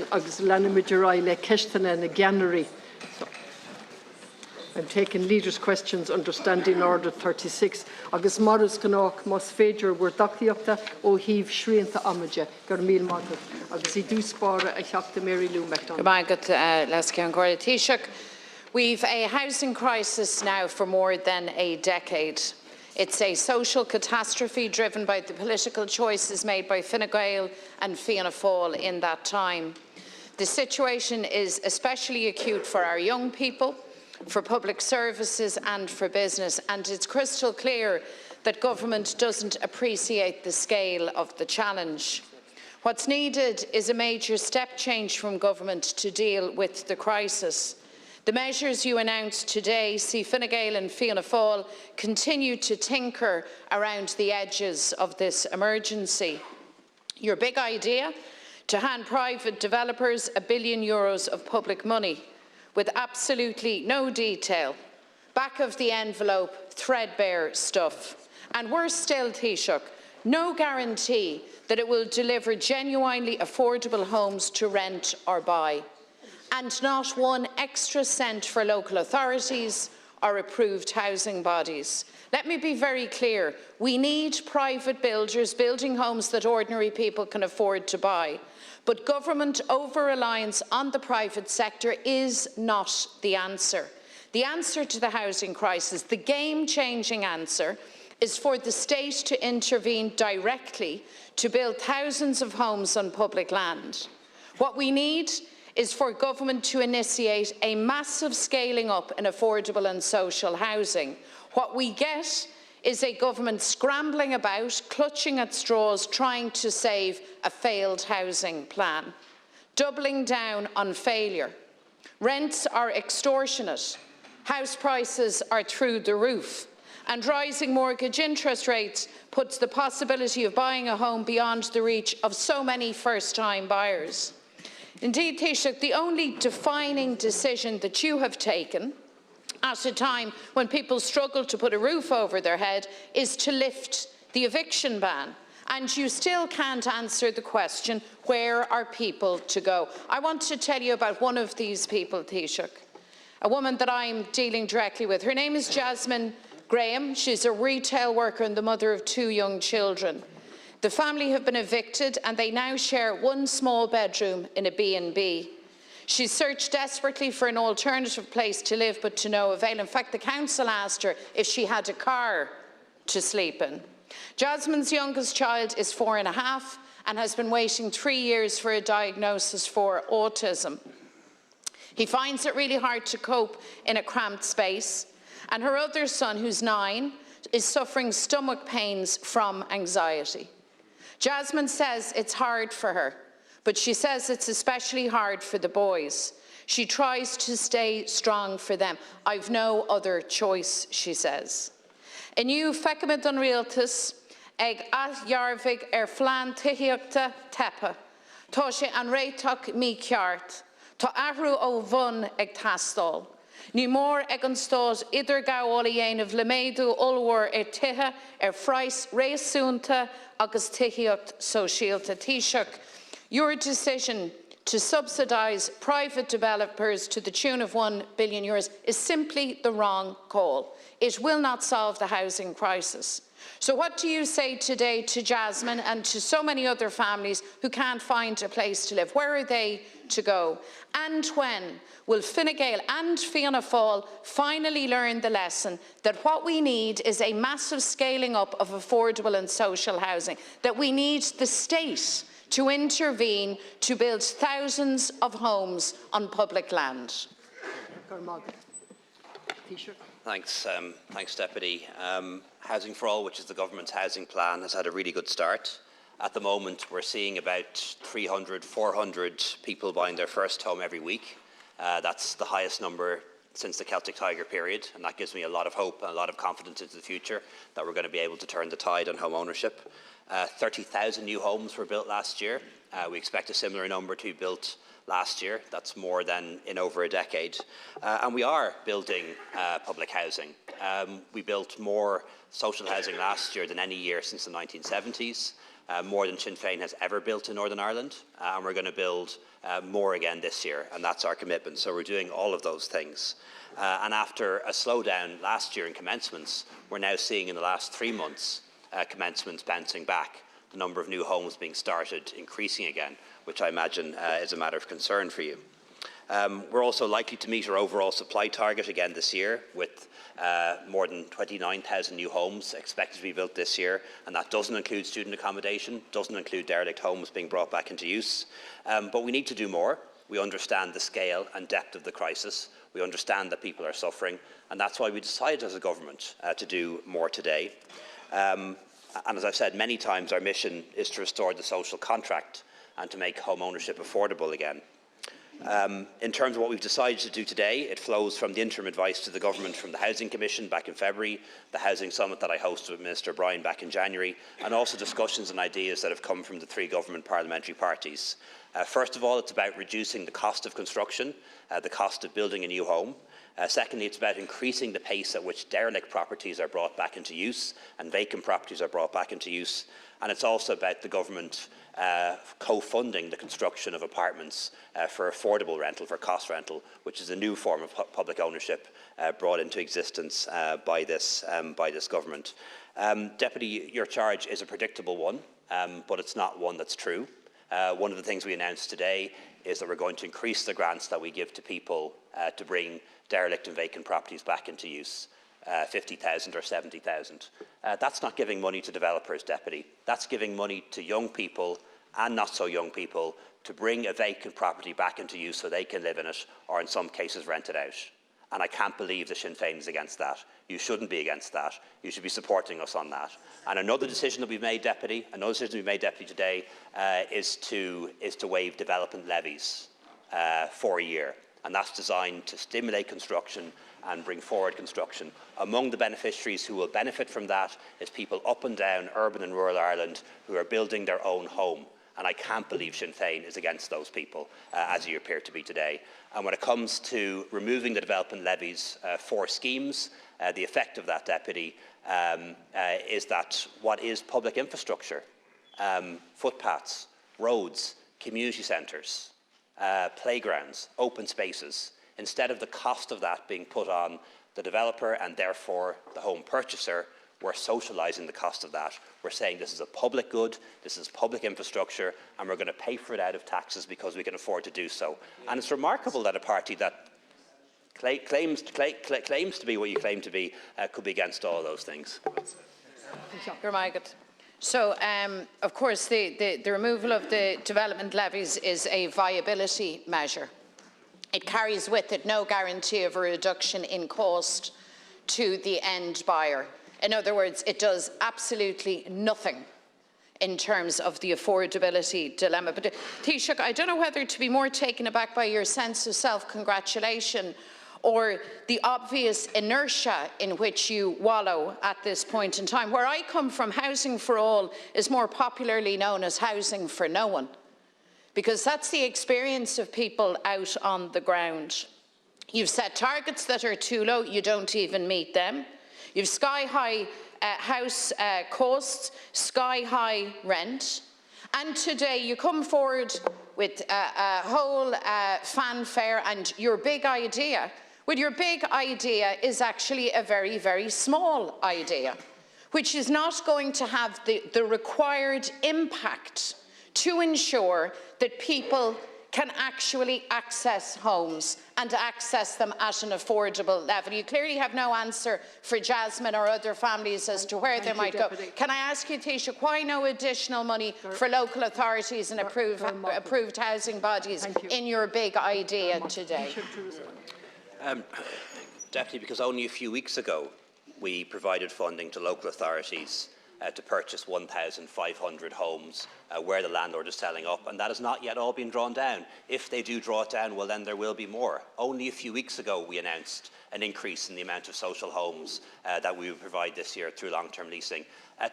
agus Lanimidirai Keshtan and Gannery. I'm taking leaders' questions under Standing Order 36. Agus Morris Ganach Mos Féidir were Dachiachta O Heave Shrianta Amaja, Garmil Margaret. Agus Idu Spara a Chapta Mary Lou McDonald. We've a housing crisis now for more than a decade. It's a social catastrophe driven by the political choices made by Fine Gael and Fianna Fáil in that time. The situation is especially acute for our young people, for public services and for business, and it's crystal clear that government doesn't appreciate the scale of the challenge. What's needed is a major step change from government to deal with the crisis. The measures you announced today see Fine Gael and Fianna Fáil continue to tinker around the edges of this emergency. Your big idea, to hand private developers €1 billion of public money, with absolutely no detail, back of the envelope, threadbare stuff. And worse still, Taoiseach, no guarantee that it will deliver genuinely affordable homes to rent or buy. And not one extra cent for local authorities or approved housing bodies. Let me be very clear, we need private builders building homes that ordinary people can afford to buy. But government over-reliance on the private sector is not the answer. The answer to the housing crisis, the game-changing answer, is for the state to intervene directly to build thousands of homes on public land. What we need is for government to initiate a massive scaling up in affordable and social housing. What we get is a government scrambling about, clutching at straws, trying to save a failed housing plan, doubling down on failure. Rents are extortionate, house prices are through the roof, and rising mortgage interest rates puts the possibility of buying a home beyond the reach of so many first-time buyers. Indeed, Taoiseach, the only defining decision that you have taken at a time when people struggle to put a roof over their head is to lift the eviction ban. And you still can't answer the question, where are people to go? I want to tell you about one of these people, Taoiseach, a woman that I'm dealing directly with. Her name is Jasmine Graham. She's a retail worker and the mother of 2 young children. The family have been evicted and they now share one small bedroom in a B&B. She searched desperately for an alternative place to live, but to no avail. In fact, the council asked her if she had a car to sleep in. Jasmine's youngest child is 4.5 and has been waiting 3 years for a diagnosis for autism. He finds it really hard to cope in a cramped space, and her other son, who's 9, is suffering stomach pains from anxiety. Jasmine says it's hard for her, but she says it's especially hard for the boys. She tries to stay strong for them. I've no other choice, she says. In you fecamid an rialtas, ag athjarvig flan tihiachta tepa, tá sé an réitach mí ceart, tá ahrú ó bhun ag tastal. Ní mór ag an stás idir gáil dhéanamh le méadú olmhar tithe phrais réasúnta agus tithiacht sosialta. Taoiseach, your decision to subsidise private developers to the tune of €1 billion is simply the wrong call. It will not solve the housing crisis. So what do you say today to Jasmine and to so many other families who can't find a place to live? Where are they to go? And when will Fine Gael and Fianna Fáil finally learn the lesson that what we need is a massive scaling up of affordable and social housing, that we need the state to intervene to build thousands of homes on public land? Thanks, Deputy. Housing for All, which is the government's housing plan, has had a really good start. At the moment, we're seeing about 300, 400 people buying their first home every week. That's the highest number since the Celtic Tiger period, and that gives me a lot of hope and a lot of confidence into the future that we're going to be able to turn the tide on home ownership. 30,000 new homes were built last year. We expect a similar number to be built last year. That's more than in over a decade. And we are building public housing. We built more social housing last year than any year since the 1970s. more than Sinn Féin has ever built in Northern Ireland, and we're going to build more again this year, and that's our commitment. So we're doing all of those things. And after a slowdown last year in commencements, we're now seeing in the last 3 months commencements bouncing back, the number of new homes being started increasing again, which I imagine is a matter of concern for you. We're also likely to meet our overall supply target again this year, with more than 29,000 new homes expected to be built this year, and that doesn't include student accommodation, doesn't include derelict homes being brought back into use. But we need to do more. We understand the scale and depth of the crisis. We understand that people are suffering, and that's why we decided as a government to do more today. And as I've said many times, our mission is to restore the social contract and to make home ownership affordable again. In terms of what we've decided to do today, it flows from the interim advice to the government from the Housing Commission back in February, the Housing Summit that I hosted with Minister Bryan back in January, and also discussions and ideas that have come from the 3 government parliamentary parties. First of all, it's about reducing the cost of construction, the cost of building a new home. Secondly, it's about increasing the pace at which derelict properties are brought back into use and vacant properties are brought back into use. And it's also about the government co-funding the construction of apartments for affordable rental, for cost rental, which is a new form of public ownership brought into existence by this government. Deputy, your charge is a predictable one, but it's not one that's true. One of the things we announced today is that we're going to increase the grants that we give to people to bring derelict and vacant properties back into use. 50,000 or 70,000. That's not giving money to developers, Deputy. That's giving money to young people and not so young people to bring a vacant property back into use so they can live in it, or in some cases rent it out. And I can't believe that Sinn Féin is against that. You shouldn't be against that. You should be supporting us on that. And another decision that we've made, Deputy, today is to waive development levies for a year. And that's designed to stimulate construction and bring forward construction. Among the beneficiaries who will benefit from that is people up and down urban and rural Ireland who are building their own home. And I can't believe Sinn Féin is against those people, as you appear to be today. And when it comes to removing the development levies for schemes, the effect of that, Deputy, is that what is public infrastructure, footpaths, roads, community centres, playgrounds, open spaces, instead of the cost of that being put on the developer and therefore the home purchaser, we're socialising the cost of that. We're saying this is a public good, this is public infrastructure, and we're going to pay for it out of taxes because we can afford to do so. And it's remarkable that a party that claims to be what you claim to be could be against all those things. So, of course, the removal of the development levies is a viability measure. It carries with it no guarantee of a reduction in cost to the end buyer. In other words, it does absolutely nothing in terms of the affordability dilemma. But Taoiseach, I don't know whether to be more taken aback by your sense of self-congratulation or the obvious inertia in which you wallow at this point in time. Where I come from, Housing for All is more popularly known as Housing for No One, because that's the experience of people out on the ground. You've set targets that are too low, you don't even meet them. You've sky-high house costs, sky-high rent, and today you come forward with a whole fanfare and your big idea. Well, your big idea is actually a very, very small idea, which is not going to have the required impact to ensure that people can actually access homes and access them at an affordable level. You clearly have no answer for Jasmine or other families as to where they might go. Can I ask you, Taoiseach, why no additional money for local authorities and approved housing bodies in your big idea today? Deputy, because only a few weeks ago we provided funding to local authorities to purchase 1,500 homes where the landlord is selling up, and that has not yet all been drawn down. If they do draw it down, well, then there will be more. Only a few weeks ago we announced an increase in the amount of social homes that we would provide this year through long-term leasing.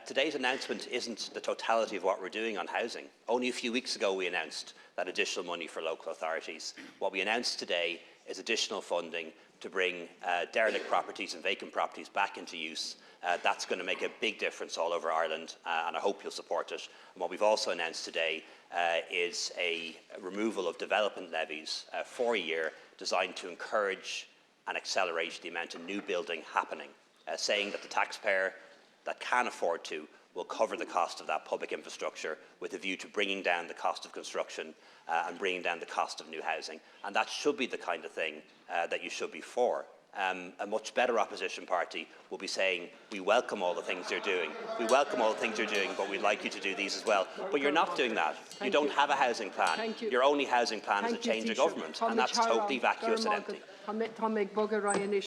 Today's announcement isn't the totality of what we're doing on housing. Only a few weeks ago we announced that additional money for local authorities. What we announced today is additional funding to bring derelict properties and vacant properties back into use That's going to make a big difference all over Ireland, and I hope you'll support it. And what we've also announced today is a removal of development levies for a year, designed to encourage and accelerate the amount of new building happening, saying that the taxpayer that can afford to will cover the cost of that public infrastructure, with a view to bringing down the cost of construction and bringing down the cost of new housing. And that should be the kind of thing that you should be for. A much better opposition party will be saying, we welcome all the things you're doing. We welcome all the things you're doing, but we'd like you to do these as well. But you're not doing that. You don't have a housing plan. Your only housing plan is a change of government, and that's totally vacuous and empty.